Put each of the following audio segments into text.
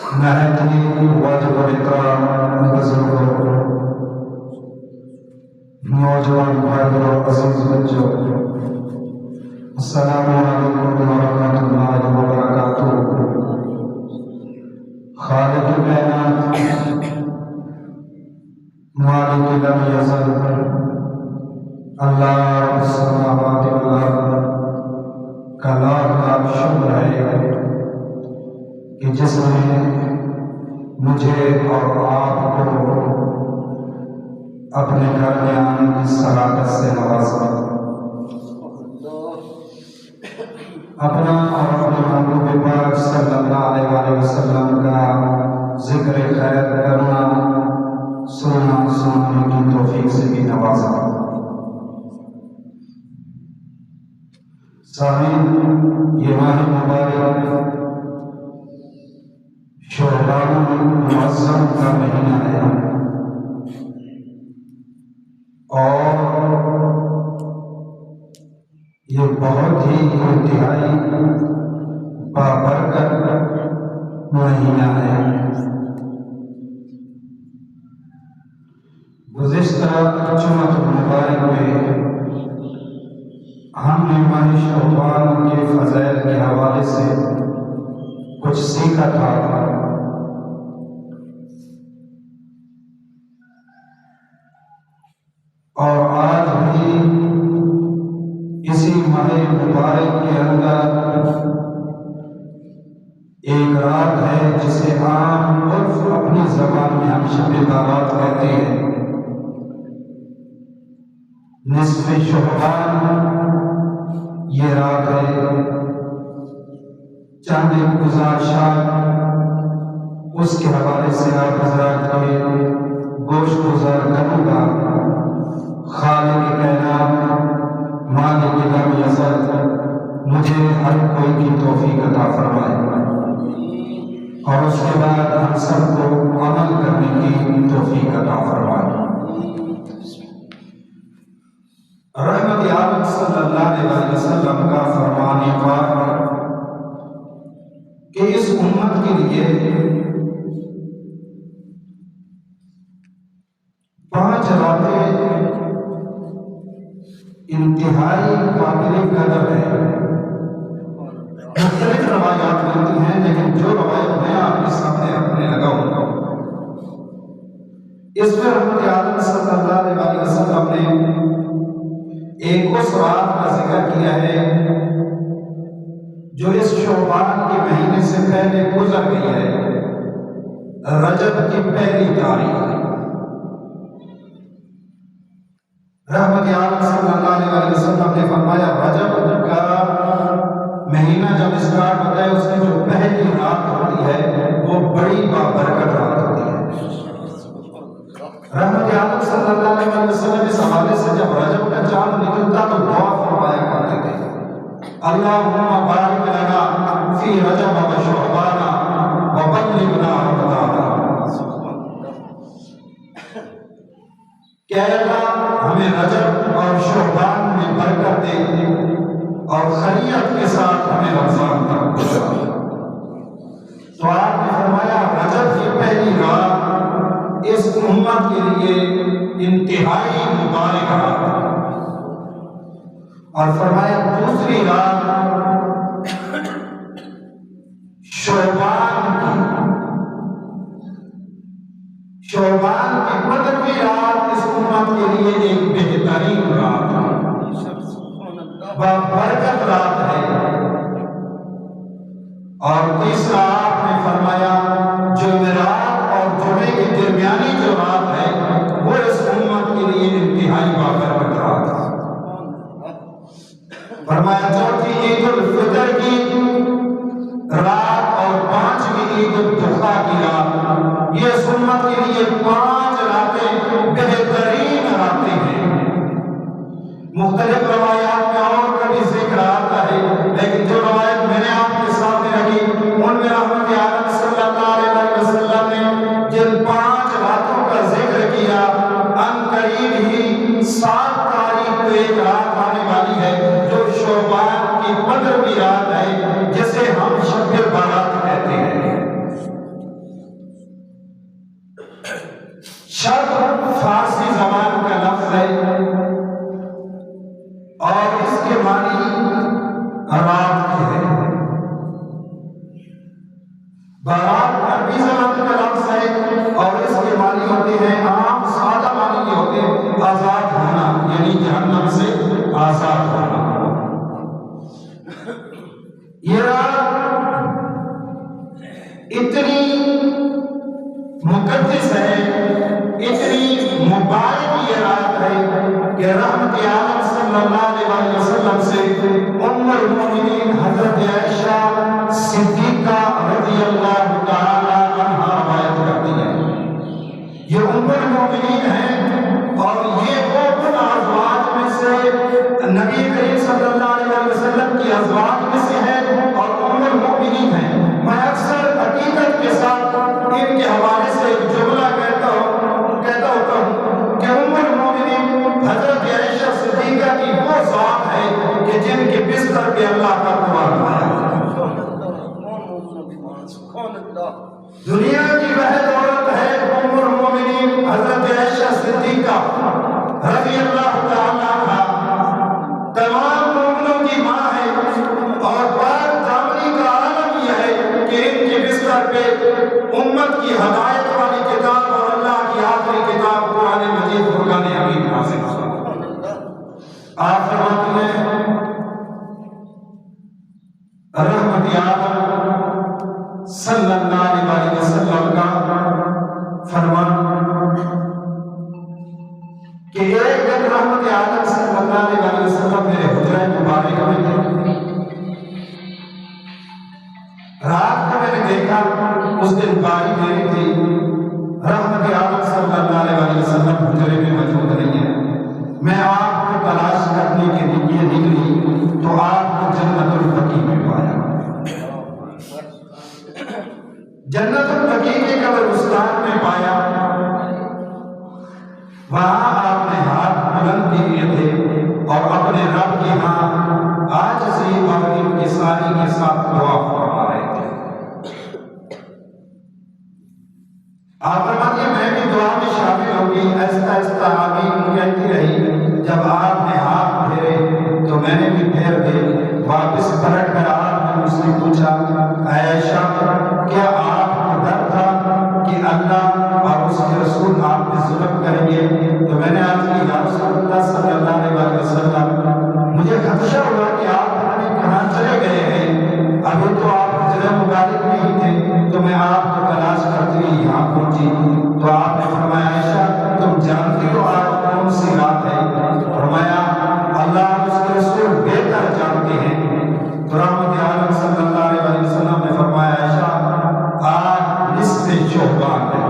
نہایت واجب احترام بزرگوں، نوجوان بھائیوں اور عزیز بچوں، السلام علیکم ورحمۃ اللہ وبرکاتہ۔ خالق کائنات، مالک لم یزل، اللہ رب السماوات والارض کا لاکھ شکر ہے کہ جس نے مجھے اور آپ کو اپنے گھر میں آنے کی صلاحیت سے نوازا، اپنا اور اپنے محبوب پاک صلی اللہ علیہ وسلم کا ذکر خیر کرنا سننے کی توفیق سے بھی نوازا۔ سامعین، یہ ماہ مبارک شعبان المعظم کا مہینہ ہے اور یہ بہت ہی انتہائی بابرکت مہینہ ہے۔ گزشتہ جمعۃ المبارک میں ہم نے ماہ شعبان کے فضائل کے حوالے سے کچھ سیکھا تھا، اور آج بھی اسی ماہ مبارک کے اندر ایک رات ہے جسے عام عرف اپنی زبان میں ہم شب بارات کہتے ہیں۔ نصف شعبان یہ رات ہے۔ چند گزارشات اس کے حوالے سے آپ حضرات کے گوش گزار کروں گا۔ خالق کائنات، مالک لم یزل مجھے ہر کوئی کی توفیق عطا فرمائے اور اس کے بعد ہم سب کو عمل کرنے کی توفیق عطا فرمائے۔ رحمت عالم صلی اللہ علیہ وسلم کا فرمان پاک ہے کہ اس امت کے لیے 5 راتیں انتہائی قابل قدر ہے۔ مختلف روایات ملتی ہیں، لیکن جو روایت میں آپ کے سامنے رکھنے لگا ہوں اس میں رحمت عالم صلی اللہ علیہ وسلم نے ایک اس رات کا ذکر کیا ہے جو اس شعبان کے مہینے سے پہلے گزر گئی ہے، رجب کی پہلی تاریخ۔ رحمت عالم صلی اللہ علیہ وسلم نے فرمایا رجب کا مہینہ جب اسٹارٹ ہوتا ہے اس کی جو پہلی رات ہوتی ہے وہ بڑی بابرکت رات ہوتی ہے۔ رحمت عالم صلی اللہ علیہ وسلم اس حوالے سے جب رجب کا چاند نکلتا تو دعا فرمایا کرتے تھے، اللہم بارک لنا فی رجب و شعبان وبلغنا رمضان، کہ اللہ ہمیں رجب اور شعبان میں برکت دے اور خیریت کے ساتھ ہمیں رمضان تک پہنچا۔ تو آپ نے فرمایا رجب کی پہلی رات اس امت کے لیے انتہائی مبارک رات ہے، اور فرمایا دوسری رات شعبان کی 15ویں رات اس امت کے لیے ایک بہترین رات ہے، بابرکت رات ہے۔ اور تیسرا آپ نے فرمایا جمعرات اور جمعے کے درمیانی جو رات ہے وہ اس امت کے لیے انتہائی بابرکت رات ہے۔ فرمایا چوتھی عید الفطر کی رات اور 5ویں عید الاضحیٰ کی رات، یہ اس امت کے لیے 5 راتیں بہترین راتیں ہیں۔ مختلف روایات میں اور کبھی ذکر آتا ہے، لیکن جو روایت میں نے آپ کے سامنے رکھی ان میں رحمت عالم صلی اللہ علیہ وسلم نے جن 5 راتوں کا ذکر کیا، ان قریب ہی 7 تاریخ کو ایک رات آنے والی ہے جو شعبان کی 15ویں رات ہے، جسے ہم شب بارات کہتے ہیں۔ اتنی مقدس ہے، اتنی مبارک یہ رات ہے کہ رحمت عالم صلی اللہ علیہ وسلم سے ام المؤمنین حضرت عائشہ صدیقہ رضی اللہ تعالی عنہا روایت کرتی ہے۔ یہ ام المؤمنین ہیں اور یہ وہ ان ازواج میں سے نبی کریم صلی اللہ علیہ وسلم کی ازواج میں سے ہے اور ام المؤمنین ہیں۔ میں اکثر حقیقت کے ساتھ ان کے حوالے سے ایک جملہ کہتا ہوتا ہوں کہ ام المؤمنین حضرت عائشہ صدیقہ کی وہ ذات ہے کہ جن کے بستر پہ اللہ کا قرآن آیا۔ دنیا کی وہ عورت ہے ام المؤمنین حضرت عائشہ صدیقہ رضی اللہ تعالی عنہا، تمام مومنوں کی ماں ہے اور پاک دامنی کا عالم یہ ہے کہ ان کے بستر پہ امت کی ہدایت والی کتاب اور اللہ کی آخری کتاب قرآن مجید فرقان حمید نازل ہوئی۔ آپ فرماتی ہیں رحمت عالم صلی اللہ علیہ وسلم کا فرمان کہ ایک دن رحمت عالم صلی اللہ علیہ وسلم میرے حجرہ مبارک میں تھے۔ رات کو میں نے دیکھا اس دن باری میری تھی، رحمت عالم صلی اللہ علیہ وسلم حجرے میں موجود نہیں ہے۔ میں آپ کو تلاش کرنے کے لیے نکلی تو آپ کو جنت البقیع میں پایا۔ جنت البقیع کے قبرستان میں پایا، وہاں آپ نے ہاتھ بلند کیے تھے اور اپنے رب کے ہاں عاجزی اور انکساری کے ساتھ دعا فرما رہے تھے۔ آپ فرماتے میں بھی دعا میں شامل ہو گئی، ایسا ایسا آمین کہتی رہی۔ جب آپ نے ہاتھ پھیرے تو میں نے بھی پھیر دے۔ واپس پلٹ کر آپ نے مجھ سے پوچھا عائشہ کیا آپ کو ڈر تھا کہ اللہ اور اس کے رسول آپ پہ ظلم کریں گے؟ تو میں نے عرض کی یا رسول اللہ صلی اللہ علیہ وسلم مجھے خدشہ ہوا کہ آپ پتہ نہیں کہاں چلے گئے ہیں، ابھی تو آپ حجرہ مبارک میں ہی تھے تو میں آپ کو تلاش کرتے ہوئے یہاں پہنچی۔ تو آپ نے فرمایا عائشہ تم جانتی ہو آج کون سی رات ہے؟ فرمایا اللہ اور اس کے رسول بہتر جانتے ہیں۔ تو رحمت عالم صلی اللہ علیہ وسلم نے فرمایا عائشہ آج نصف شعبان ہے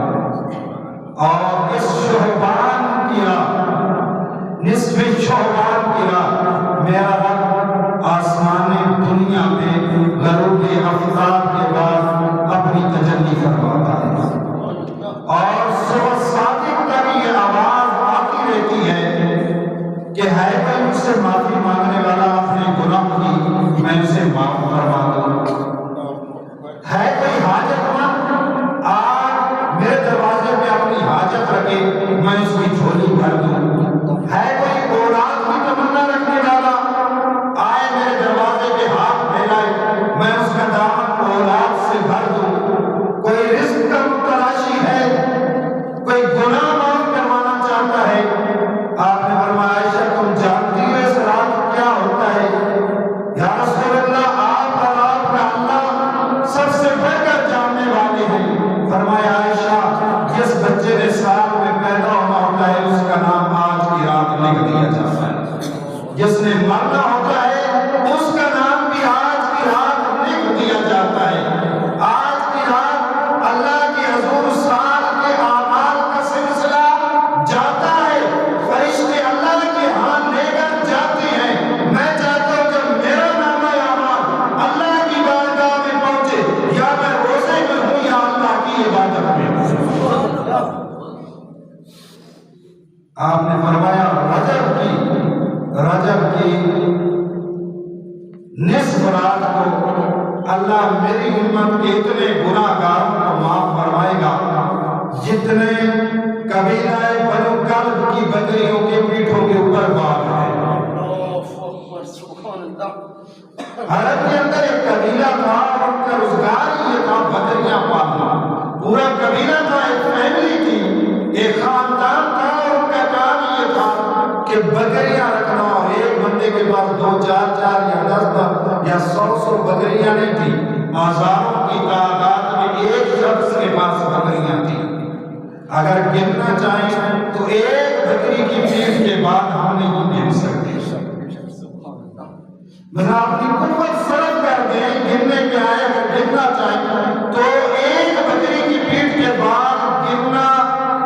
اور اس شعبان کی رات، نصف شعبان کی رات میرا رب آسمان دنیا میں غروب آفتاب کے بعد اپنی تجلی فرماتا ہے اور صبح صادق تک یہ آواز آتی رہتی ہے کہ ہے کوئی مجھ سے معافی مانگنے والا اپنے گناہ کی میں اسے معاف فرما دوں۔ ہے کوئی حاجت مند آج میرے دروازے پہ اپنی حاجت رکھے میں اس کی جھولی بھر دوں۔ ہے کوئی اولاد کی تمنا رکھنے والا آئے میرے دروازے پہ ہاتھ پھیلائے میں اس کا دامن اولاد سے بھر دوں۔ کوئی رزق کا تلاشی ہے، کوئی گناہ معاف کروانا چاہتا ہے۔ آپ نے فرمایا عائشہ تم جانتی ہو اس رات کیا ہوتا ہے؟ یا رسول اللہ آپ اور آپ کا اللہ سب سے بڑھ کر جاننے والے ہیں۔ فرمایا عائشہ جس بچے نے سال میں پیدا ہونا ہوتا ہے اس کا نام آج کی رات لکھ دیا جاتا ہے، جس نے مرنا ہوتا ہے اس کا نام بھی آج کی رات لکھ دیا جاتا ہے۔ آج کی رات اللہ کے حضور سال کے اعمال کا سلسلہ جاتا ہے، فرشتے اللہ کے ہاں لے کر جاتے ہیں۔ میں چاہتا ہوں جب میرا نام اعمال اللہ کی بارگاہ میں پہنچے، یا میں روزے میں ہوں یا اللہ کی عبادت میں ہوں۔ آپ نے فرمایا رجب کی نصف رات کو اللہ میری امت کے اتنے گناہ گاروں کو معاف فرمائے گا جتنے قبیلہ بنو کلب کی بکریوں کے پیٹھوں کے اوپر بال ہے۔ عرب کے اندر ایک قبیلہ تھا، ان کا روزگار یہ تھا بکریاں پالنا۔ پورا قبیلہ تھا، ایک فیملی تھی، ایک خاندان تھا، اور ان کا کام یہ تھا کہ بکریاں رکھنا۔ ایک بندے کے پاس 2 4 4 یا 10 یا 100 بکریاں نہیں تھی، ہزاروں کی تعداد میں ایک شخص کے پاس بکریاں تھیں. اگر گننا چاہیں تو ایک بکری کی پیٹھ کے بعد ہم نہیں گن سکتے. بنا اپنی قوت صرف کر دیں گننے کے آئے. اگر گننا چاہیں تو ایک بکری کی پیٹھ کے بعد گننا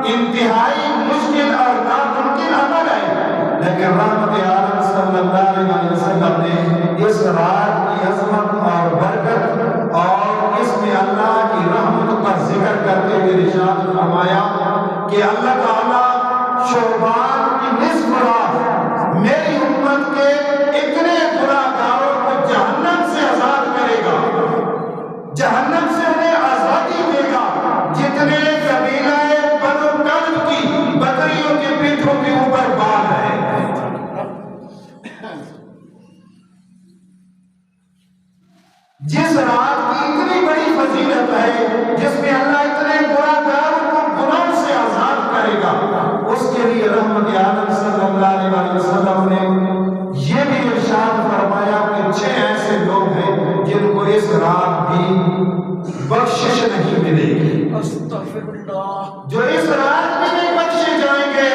انتہائی مشکل اور ناممکن عمل ہے. لیکن رحمت عالم صلی اللہ علیہ وسلم نے اس رات کی عظمت اور برکت اور اس میں اللہ کی رحمت کا ذکر کرتے ہوئے ارشاد فرمایا کہ اللہ تعالیٰ شعبان کی نصف رات میری امت کے اتنے گناہگاروں کو جہنم سے آزاد کرے گا, جہنم سے انہیں آزادی دے گا جتنے قبیلہ بنو کلب کی بکریوں کے پیٹھوں کے اوپر بال ہے. جس رات کی اتنی بڑی فضیلت ہے, جس میں اللہ اتنے گناہگاروں کو گناہوں سے آزاد کرے گا, اس کے لیے رحمت عالم صلی اللہ علیہ وسلم نے یہ بھی ارشاد فرمایا کہ 6 ایسے لوگ ہیں جن کو اس رات بھی بخشش نہیں ملے گی. جو اس رات میں نہیں بخشے جائیں گے,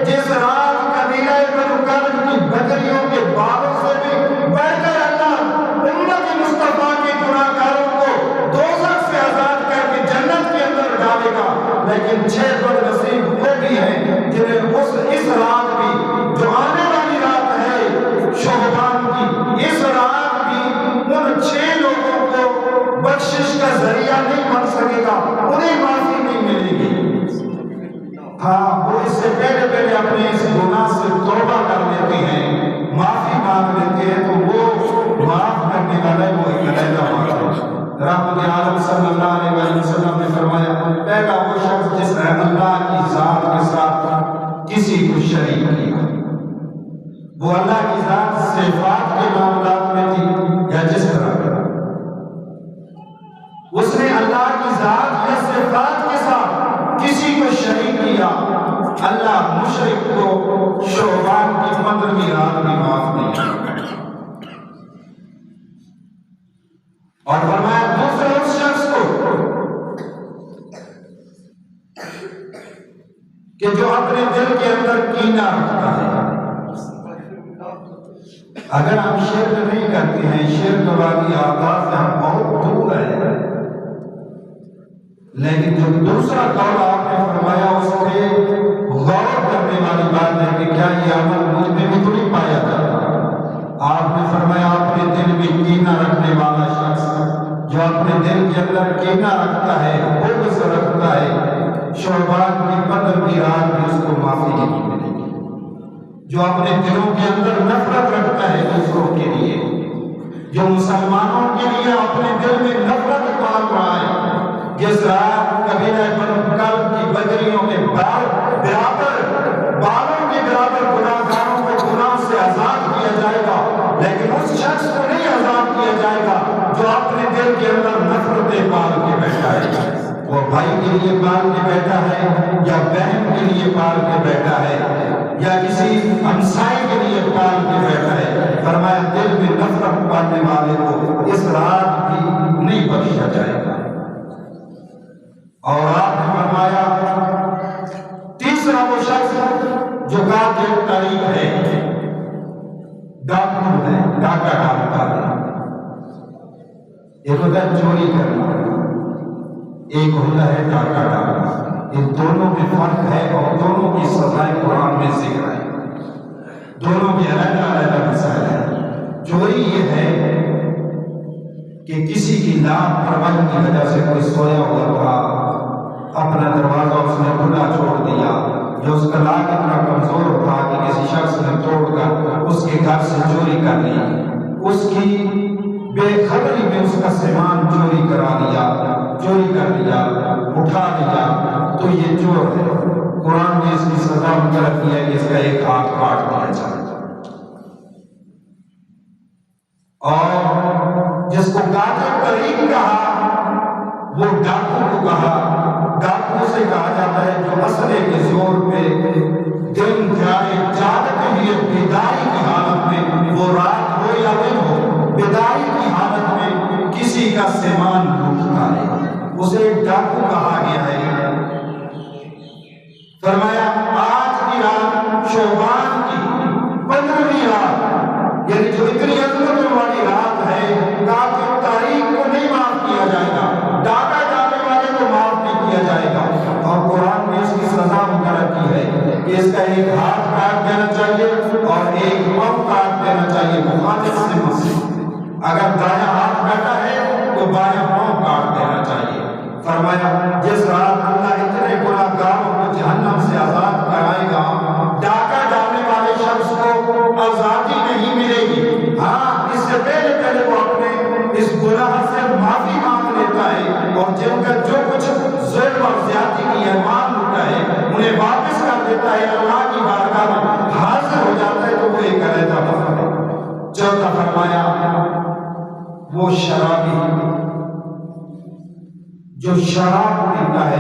جس رات قبیلہ بنو کلب کی بکریوں کے بالوں سے بھی بڑھ کر اللہ امت مصطفیٰ کے گناہگاروں کو دوزخ سے آزاد کر کے جنت کے اندر ڈالے گا. لیکن 6 بد نصیب وہ بھی ہیں جنہیں اس رات بھی جو آنے والی رات ہے شعبان کی, اس رات بھی ان 6 لوگوں کو بخشش کا ذریعہ نہیں بن سکے گا, انہیں معافی نہیں ملے گی. ہاں, وہ اس سے پہلے اپنے اس گناہ سے توبہ کر لیتے ہیں, معافی مانگ لیتے ہیں, تو وہ معاف کرنے والا وہ ایک علیحدہ معاملہ ہے. رحمت عالم صلی اللہ علیہ وسلم نے فرمایا پہلا وہ شخص جس نے اللہ کی ذات کے ساتھ کسی کو شریک کیا, وہ اللہ کی ذات صفات کے معاملات میں تھی یا جس طرح اس نے اللہ کی ذات یا صفات کے ساتھ کسی کو شریک کیا, اللہ مشرک کو شعبان کی 15ویں رات بھی معاف نہیں کرے. اور فرمایا دوسرے اس شخص کو کہ جو اپنے دل کے اندر کینہ رکھتا ہے. اگر ہم شرک نہیں کرتے ہیں, شرک والی عادات سے ہم بہت دور ہیں, لیکن جو دوسرا قول آپ نے فرمایا اس پہ غور کرنے والی بات ہے کہ کیا یہ عمل مجھ میں بھی تو نہیں پایا جاتا. آپ نے فرمایا اپنے دل میں کینہ رکھنے والا شخص جو اپنے دل کے اندر کینہ رکھتا ہے, بغض رکھتا ہے, شعبان کی 15ویں رات میں اس کو معافی نہیں ملے گی. جو اپنے دلوں کے اندر نفرت رکھتا ہے دوسروں کے لیے, جو مسلمانوں کے لیے اپنے دل میں نفرت پال رہا ہے, جس رات قبیلہ بنو کلب کی بکریوں کے بالوں کے برابر گناہگاروں کو گناہ سے آزاد کیا جائے گا, لیکن اس شخص کو نہیں آزاد کیا جائے گا جو اپنے دل کے اندر نفرتیں پال کے بیٹھا ہے. وہ بھائی کے لیے پال کے بیٹھا ہے یا بہن کے لیے پال کے بیٹھا ہے یا کسی ہمسائے کے لیے پال کے بیٹھا ہے. فرمایا دل میں نفرت پالنے والے کو اس رات بھی نہیں بخشا جائے گا. اور آپ نے فرمایا تیسرا وہ شخص جو قاتل طریق ہے, ڈاکو ہے, ڈاکہ ڈالتا ہے. ایک ہوتا ہے چوری کرنا, ایک ہوتا ہے ڈاکہ ڈالنا. ان دونوں میں فرق ہے اور دونوں کی سزائیں قرآن میں ذکر ہے. دونوں کے علیحدہ علیحدہ مسائل ہیں. چوری یہ ہے کہ کسی کی لاپرواہی کی وجہ سے کوئی سویا ہوا تھا, اپنا دروازہ اس نے کھلا چھوڑ دیا, جو اس کا لاک اتنا کمزور تھا کہ کسی شخص نے توڑ کر اس کے گھر سے چوری کر لی, اس کی بے خبری میں اس کا سامان چوری کرا لیا, چوری کر لیا, اٹھا لیا, تو یہ چور ہے. قرآن نے اس کی سزا مقرر کی ہے کہ اس کا ایک ہاتھ کاٹ دیا جائے. اور جس کو قاتل طریق کہا وہ ڈاکو کو کہا. ڈاکو سے کہا جاتا ہے جو اسلحے کے زور پہ دن جائے جاگتے ہوئے بیداری کی حالت میں, وہ رات ہو یا دن ہو, بیداری کی حالت میں کسی کا سامان دینا چاہیے مخالف سے اگر دایاں ہاتھ کاٹا ہے تو بایاں پاؤں کاٹ دینا چاہیے. فرمایا جس رات اللہ اتنے گناہ گاروں کو جہنم سے آزاد کرائے گا ڈاکہ ڈالنے والے شخص کو آزادی نہیں ملے گی. ہاں اس سے پہلے وہ اپنے اس گناہ سے معافی مانگ لیتا ہے اور جن کا جو کچھ ظلم اور زیادتی کی ہے مال لوٹا ہے انہیں واپس کر دیتا ہے, اللہ کی بارگاہ میں حاضر ہو جاتا ہے تو وہ ایک علیحدہ بات ہے. چوتھا فرمایا وہ شرابی جو شراب پیتا ہے,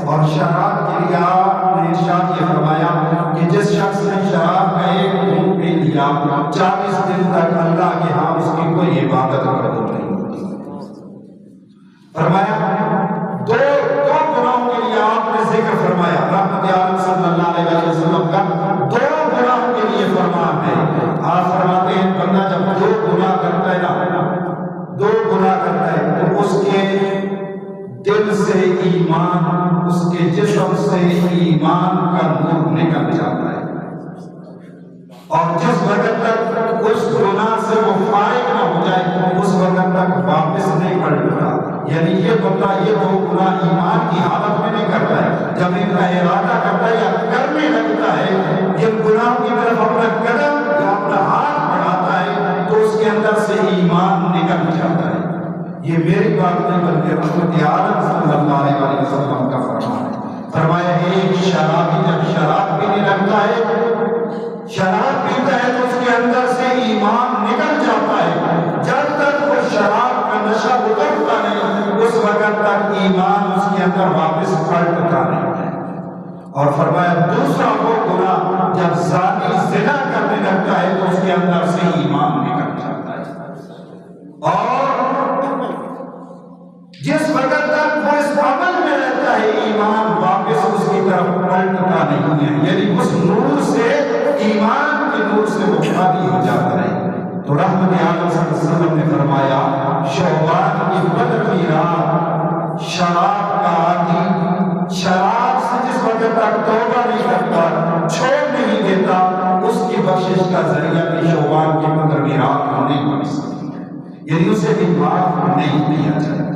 اور شراب کے لیے آپ نے ارشاد یہ فرمایا کہ جس شخص نے شراب کا ایک گھونٹ پی لیا 40 دن تک اللہ کے ہاں اس کی کوئی عبادت قبول نہیں ہوتی. فرمایا دو گناہوں کے لیے آپ نے ذکر فرمایا, رحمت عالم صلی اللہ علیہ وسلم کا 2 گناہوں کے لیے فرمان ہے. آپ فرماتے ہیں بندہ جب 2 گناہ کرتا ہے نا, 2 گناہ کرتا ہے تو اس کے دل سے ایمان, اس کے جسم سے ایمان کا نور نکل جاتا ہے, اور جس وقت تک اس گناہ سے وہ فارغ نہ ہو جائے اس وقت تک واپس نہیں پلٹتا. یعنی یہ بندہ یہ 2 گناہ ایمان کی حالت میں نہیں کرتا ہے, جب ان کا ارادہ کرتا ہے یا کرنے لگتا ہے یہ گناہوں کی طرف اپنا قدم یا اپنا ہاتھ بڑھاتا ہے تو اس کے اندر سے ایمان نکل جاتا ہے. یہ میری بات نہیں بلکہ رحمت عالم صلی اللہ علیہ وسلم کا فرمان ہے. فرمایا ایک شرابی جب شراب پینے لگتا ہے, شراب پیتا ہے تو اس کے اندر سے ایمان نکل جاتا ہے, جب تک وہ شراب کا نشہ اترتا نہیں اس وقت تک ایمان اس کے اندر واپس پلٹتا نہیں ہے. اور فرمایا دوسرا وہ گناہ جب زانی زنا کرنے لگتا ہے تو اس کے اندر سے ایمان نکل جاتا ہے, اور جس وقت تک وہ اس عمل میں رہتا ہے ایمان واپس اس کی طرف پلٹتا نہیں ہے. یعنی اس نور سے, ایمان کے نور سے وہ خالی ہو جاتا ہے. تو رحمت عالم صلی اللہ علیہ وسلم نے فرمایا شعبان کی بدر کی رات شراب کا عادی شراب سے جس وقت تک توبہ نہیں کرتا, چھوڑ نہیں دیتا, اس کی بخشش کا ذریعہ بھی شعبان کی بدر کی رات نہیں بن سکتی ہے. یعنی اسے بھی معاف نہیں کیا جاتا.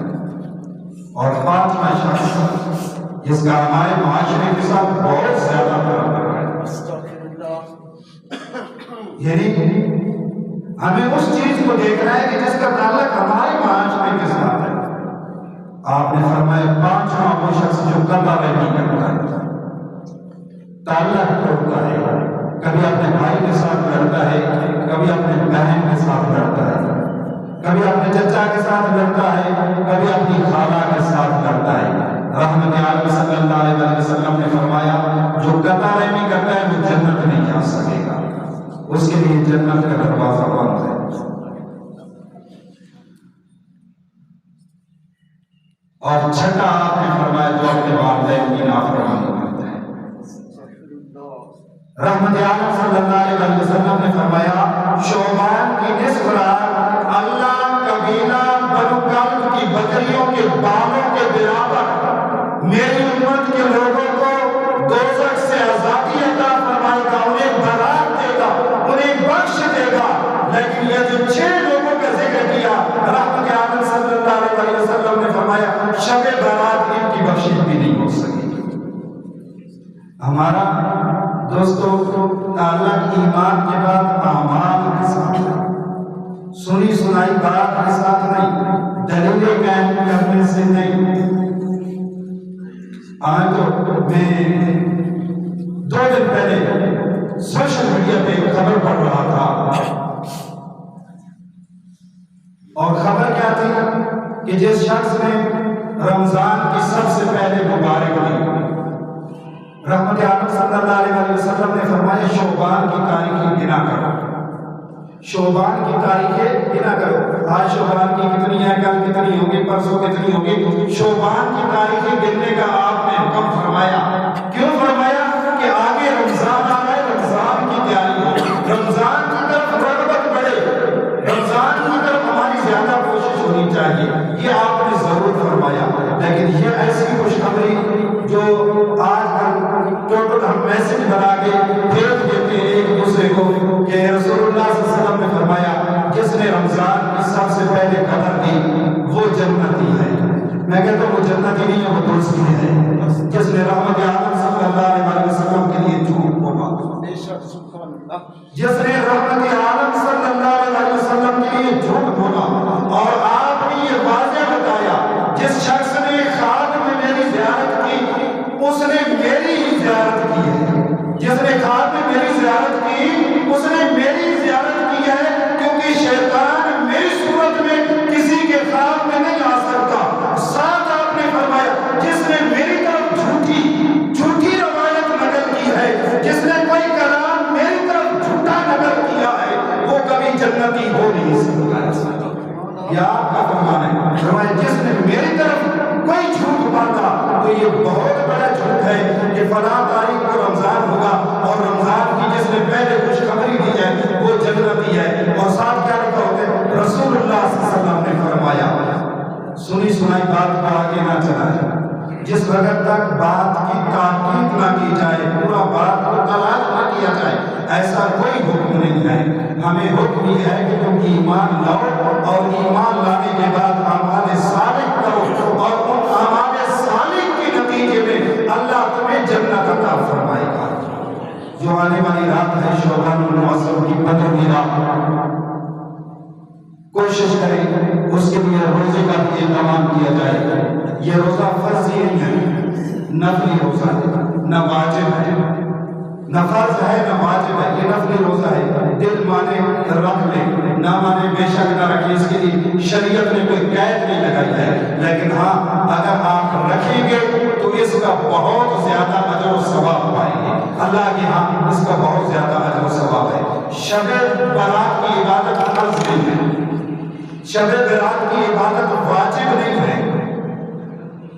اور 5واں شخص جس کا ہمارے معاشرے کے ساتھ بہت زیادہ تعلق ہے, یعنی ہمیں اس چیز کو دیکھنا ہے کہ جس کا تعلق ہمارے معاشرے کے ساتھ ہے. آپ نے فرمایا 5واں وہ شخص جو قطع رحمی کرتا ہے, تعلق توڑتا ہے, کبھی اپنے بھائی کے ساتھ لڑتا ہے, کبھی اپنے بہن کے ساتھ لڑتا ہے, کبھی اپنے چچا کے ساتھ لڑتا ہے, کبھی اپنی خالہ کے ساتھ لڑتا ہے. رحمت عالم صلی اللہ علیہ وسلم نے فرمایا جو قطع رحمی کرتا ہے وہ جنت نہیں جا سکے گا, اس کے لیے جنت کا دروازہ بند ہے. اور چھٹا آپ نے فرمایا جو اپنے والدین کی نافرمانی کرتا ہے. رحمت عالم صلی اللہ علیہ وسلم نے فرمایا شعبان کی نصف رات اللہ قبیلہ بنو کلب کی بکریوں کے بالوں کے برابر میری امت کے لوگوں کو دوزخ سے آزادی عطا فرمائے گا, انہیں برات دے گا, انہیں بخش دے گا. لیکن یہ جو 6 لوگوں کا ذکر کیا رحمت عالم صلی اللہ علیہ وسلم نے فرمایا شب برات ان کی بخشش بھی نہیں ہو سکے گی. ہمارا دوستو تعلق ایمان کے بعد اعمال کے ساتھ ہے, سنی سنائی بات کے ساتھ نہیں, دلیلیں قائم کرنے سے نہیں. آج تو میں 2 دن پہلے سوشل میڈیا پہ ایک خبر پڑھ رہا تھا, اور خبر کیا تھی کہ جس شخص نے رمضان کی سب سے پہلے مبارک دی, رحمت عالم صلی اللہ علیہ وسلم نے فرمایا شعبان کی تاریخیں گنا کرو, شعبان کی تاریخیں گنا کرو. آج شعبان کی کتنی ہے, کل کتنی ہوگی, پرسوں کتنی ہوگی. شعبان کی تاریخیں گننے کا آپ نے حکم فرمایا. کیوں فرمایا کہ آگے رمضان آ رہا ہے, رمضان کی تیاری ہو, رمضان کی طرف رغبت بڑھے, رمضان کی طرف ہماری زیادہ کوشش ہونی چاہیے. یہ آپ نے ضرور فرمایا. لیکن یہ ایسی خوشخبری جو آج کل ہم میسج بنا کے بھیج دیتے ہیں ایک دوسرے کو کہ رسول اللہ صلی اللہ علیہ وسلم جنتی نہیں ہے وہ دوستی ہے. جس نے رحمت عالم صلی اللہ علیہ وسلم کے لیے جھوٹ بولا, جس نے رحمت عالم صلی اللہ علیہ وسلم کے لیے جھوٹ بولا, اور آپ نے یہ واضح بتایا جس شخص نے خواب میں میری زیارت کی اس نے میری ہی زیارت کی ہے. جس نے خواب میں میری زیارت کی اس نے میری زیارت کی ہے, کیونکہ شیطان میری صورت میں کسی کے خواب میں نہیں آ سکتا. ساتھ آپ نے فرمایا جس نے میری طرف جھوٹی روایت نقل کی ہے, جس نے کوئی کلام میری طرف جھوٹا نقل کیا ہے, وہ کبھی جنتی ہو نہیں سکتا. یا آپ کا فرمان ہے فرمایا جس نے میری طرف کوئی جھوٹ باندھا تو یہ بہت بڑا جھوٹ ہے کہ فلاں تاریخ کو رمضان ہوگا اور رمضان کی جس نے پہلے خوشخبری دی ہے وہ جنتی ہے. اور ساتھ کیا لکھا ہوتا ہے, رسول اللہ صلی اللہ علیہ وسلم نے فرمایا, سنی سنائی بات کو آگے نہ چلائے, جس وقت تک بات کی تحقیق نہ کی جائے, پورا بات کو تلاش نہ کیا جائے, ایسا کوئی حکم نہیں ہے. ہمیں حکم یہ ہے کہ تم ایمان لاؤ اور ایمان لانے کے بعد اعمال صالح کرو, اور ان اعمال صالح کے نتیجے میں اللہ تمہیں جنت عطا فرمائے گا. جو آنے والی رات ہے شعبان المعظم کی بدر کی رات, کوشش کریں اس کے لیے روزے کا بھی اہتمام کیا جائے. یہ روزہ فرضی نہیں ہے, نفلی روزہ ہے, نہ واجب ہے, نہ فرض ہے نہ واجب ہے, یہ نفلی روزہ ہے. دل مانے رکھ لیں, نہ مانے بے شک نہ رکھیں, اس کے لیے شریعت نے کوئی قید نہیں لگائی ہے. لیکن ہاں اگر آپ رکھیں گے تو اس کا بہت زیادہ اجر و ثواب پائیں گے اللہ کے ہاں, اس کا بہت زیادہ اجر و ثواب ہے. شب برات کی عبادت فرض نہیں ہے, شب برات کی عبادت واجب نہیں ہے.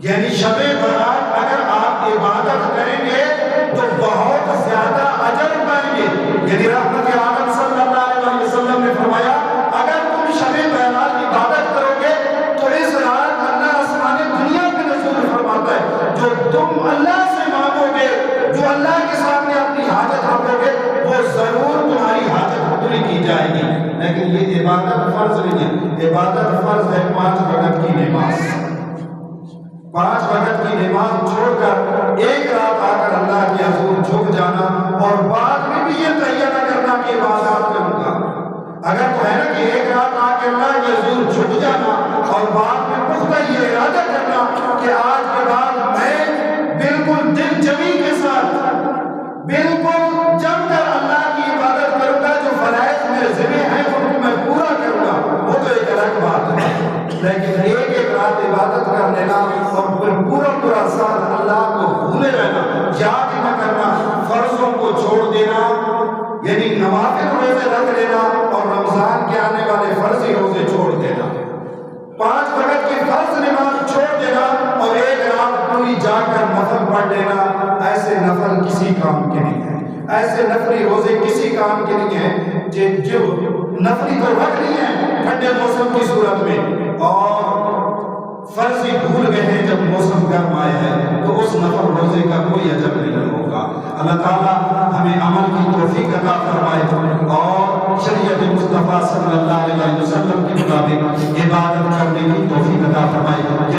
یعنی شب برات اگر آپ عبادت کریں گے تو بہت زیادہ اجر پائیں گے. یعنی رحمت عالم صلی اللہ علیہ وسلم نے فرمایا اگر تم شب برات کی عبادت کرو گے تو اس رات اللہ آسمان دنیا میں نزول فرماتا ہے. جو تم اللہ سے مانگو گے, جو اللہ کے سامنے اپنی حاجت رکھو گے, وہ ضرور تمہاری حاجت پوری کی جائے گی. لیکن یہ عبادت فرض نہیں ہے. عبادت فرض ہے 5 وقت کی نماز. 5 وقت کی نماز چھوڑ کر ایک رات آ کر اللہ کے حضور جھک جانا, اور بعد میں بھی یہ تیار نہ کرنا کہ عبادت کروں گا. اگر تو ہے نا کہ ایک رات آ کے اللہ کے حضور جھک جانا اور بعد میں پختہ یہ ارادہ کرنا کہ آج کے بعد میں بالکل دل جمی کے ساتھ بالکل جم کر اللہ کی عبادت کروں گا, جو فرائض میرے ذمہ ہیں ان کو میں پورا کروں گا, وہ تو ایک الگ بات ہے. لیکن ایک رات عبادت کر لینا اور پھر پورا سال اللہ کو بھولے رہنا, یاد نہ کرنا, فرضوں کو چھوڑ دینا, یعنی نوافل روزے رکھ لینا اور رمضان کے آنے والے فرضی روزے چھوڑ دینا, 5 وقت کی فرض نماز چھوڑ دینا اور ایک رات پوری جا کر نفل پڑھ لینا, ایسے نفل کسی کام کے نہیں ہے. ایسے نفلی روزے کسی کام کے نہیں ہیں. جو نفلی تو رکھ نہیں ہے ٹھنڈے موسم کی صورت میں, اور فرضی بھول گئے ہیں جب موسم گرم آئے ہیں, تو اس نفل روزے کا کوئی اجر نہیں ہوگا. اللہ تعالیٰ ہمیں عمل کی توفیق عطا فرمائے اور شریعت مصطفیٰ صلی اللہ علیہ وسلم کے مطابق عبادت کرنے کی توفیق عطا فرمائے.